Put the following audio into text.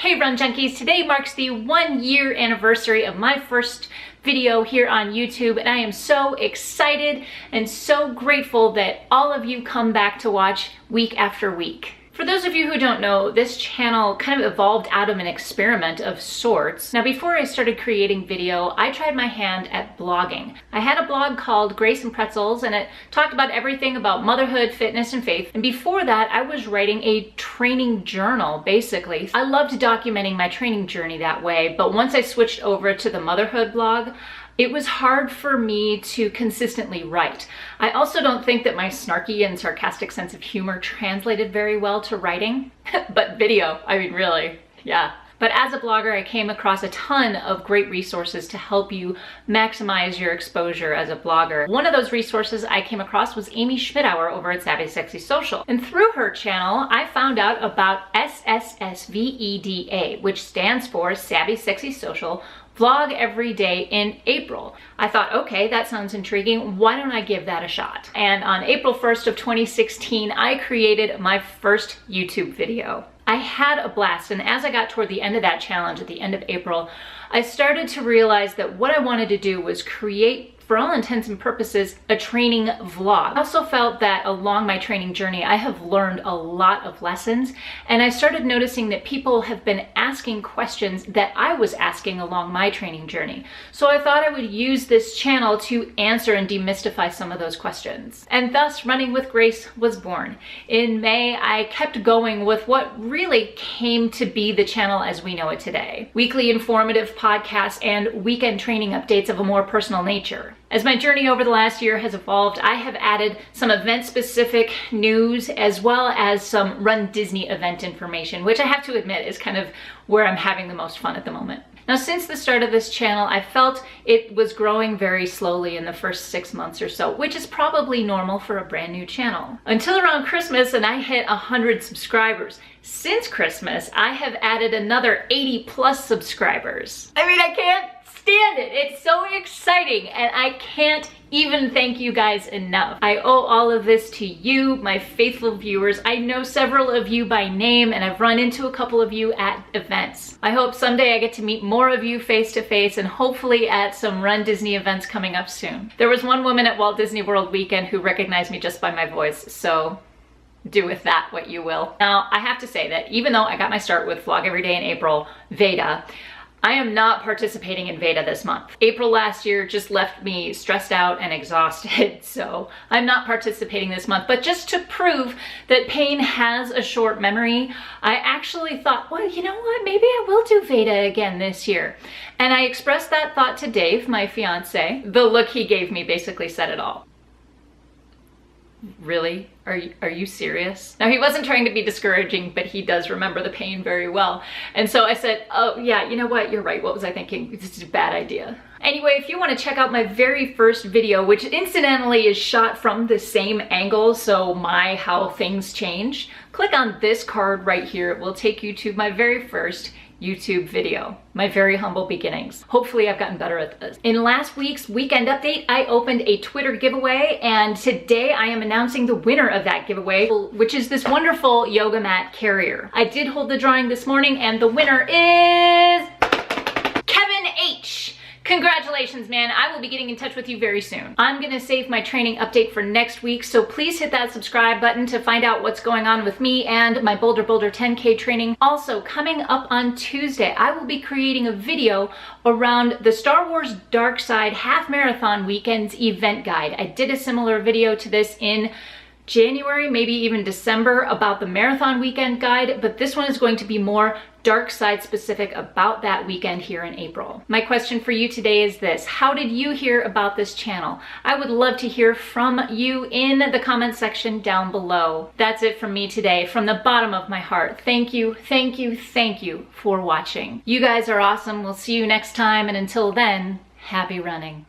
Hey Run Junkies, today marks the 1-year anniversary of my first video here on YouTube, and I am so excited and so grateful that all of you come back to watch week after week. For those of you who don't know, this channel kind of evolved out of an experiment of sorts. Now, before I started creating video, I tried my hand at blogging. I had a blog called Grace and Pretzels, and it talked about everything about motherhood, fitness, and faith. And before that, I was writing a training journal, basically. I loved documenting my training journey that way, but once I switched over to the motherhood blog, it was hard for me to consistently write. I also don't think that my snarky and sarcastic sense of humor translated very well to writing, but video, I mean, really, yeah. But as a blogger, I came across a ton of great resources to help you maximize your exposure as a blogger. One of those resources I came across was Amy Schmittauer over at Savvy Sexy Social. And through her channel, I found out about SSSVEDA, which stands for Savvy Sexy Social Vlog Every Day in April. I thought, okay, that sounds intriguing. Why don't I give that a shot? And on April 1st of 2016, I created my first YouTube video. I had a blast, and as I got toward the end of that challenge at the end of April, I started to realize that what I wanted to do was create, for all intents and purposes, a training vlog. I also felt that along my training journey, I have learned a lot of lessons, and I started noticing that people have been asking questions that I was asking along my training journey. So I thought I would use this channel to answer and demystify some of those questions. And thus, Running with Grace was born. In May, I kept going with what really came to be the channel as we know it today. Weekly informative podcasts and weekend training updates of a more personal nature. As my journey over the last year has evolved, I have added some event-specific news as well as some Run Disney event information, which I have to admit is kind of where I'm having the most fun at the moment. Now, since the start of this channel, I felt it was growing very slowly in the first 6 months or so, which is probably normal for a brand new channel. Until around Christmas, and I hit 100 subscribers. Since Christmas, I have added another 80+ subscribers. I mean, I can't stand it. It's so exciting, and I can't even thank you guys enough. I owe all of this to you, my faithful viewers. I know several of you by name, and I've run into a couple of you at events. I hope someday I get to meet more of you face to face, and hopefully at some Run Disney events coming up soon. There was one woman at Walt Disney World weekend who recognized me just by my voice, so do with that what you will. Now, I have to say that even though I got my start with Vlog Every Day in April, Veda, I am not participating in Veda this month. April last year just left me stressed out and exhausted, so I'm not participating this month. But just to prove that pain has a short memory, I actually thought, well, you know what, maybe I will do Veda again this year. And I expressed that thought to Dave, my fiance. The look he gave me basically said it all. Really? Are you serious? Now, he wasn't trying to be discouraging, but he does remember the pain very well. And so I said, oh yeah, you know what? You're right. What was I thinking? This is a bad idea. Anyway, if you want to check out my very first video, which incidentally is shot from the same angle, so my how things change, click on this card right here. It will take you to my very first YouTube video, my very humble beginnings. Hopefully I've gotten better at this. In last week's weekend update, I opened a Twitter giveaway, and today I am announcing the winner of that giveaway, which is this wonderful yoga mat carrier. I did hold the drawing this morning, and the winner is Kevin H. Congratulations, man. I will be getting in touch with you very soon. I'm gonna save my training update for next week, so please hit that subscribe button to find out what's going on with me and my Bolder 10K training. Also, coming up on Tuesday, I will be creating a video around the Star Wars Dark Side Half Marathon Weekend's event guide. I did a similar video to this in January, maybe even December, about the marathon weekend guide, but this one is going to be more dark side specific about that weekend here in April. My question for you today is this: how did you hear about this channel? I would love to hear from you in the comment section down below. That's it from me today, from the bottom of my heart. Thank you, thank you, thank you for watching. You guys are awesome. We'll see you next time, and until then, happy running.